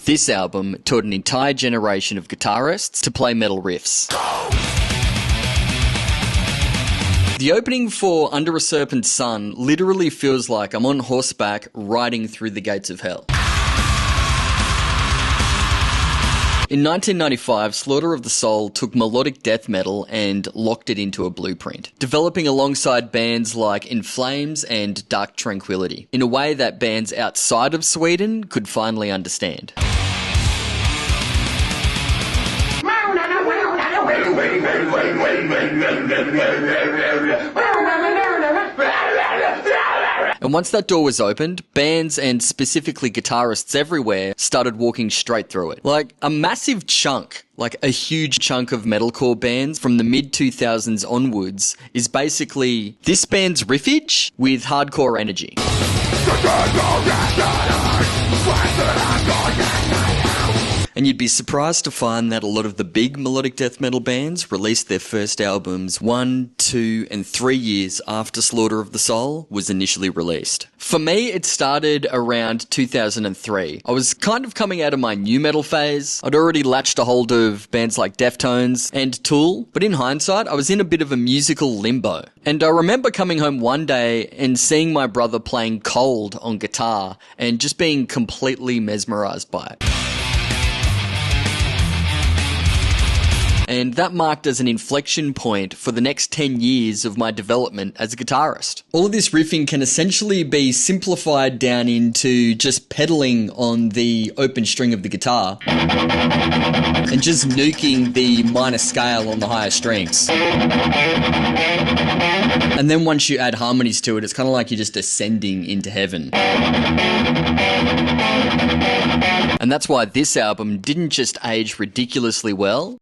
This album taught an entire generation of guitarists to play metal riffs. The opening for Under a Serpent's Sun literally feels like I'm on horseback riding through the gates of hell. In 1995, Slaughter of the Soul took melodic death metal and locked it into a blueprint, developing alongside bands like In Flames and Dark Tranquillity, in a way that bands outside of Sweden could finally understand. And once that door was opened, bands and specifically guitarists everywhere started walking straight through it. Like a massive chunk, like a huge chunk of metalcore bands from the mid-2000s onwards is basically this band's riffage with hardcore energy. And you'd be surprised to find that a lot of the big melodic death metal bands released their first albums 1, 2, and 3 years after Slaughter of the Soul was initially released. For me, it started around 2003. I was kind of coming out of my new metal phase. I'd already latched a hold of bands like Deftones and Tool, but in hindsight, I was in a bit of a musical limbo. And I remember coming home one day and seeing my brother playing Cold on guitar and just being completely mesmerized by it. And that marked as an inflection point for the next 10 years of my development as a guitarist. All of this riffing can essentially be simplified down into just pedaling on the open string of the guitar and just nuking the minor scale on the higher strings. And then once you add harmonies to it, it's kind of like you're just ascending into heaven. And that's why this album didn't just age ridiculously well,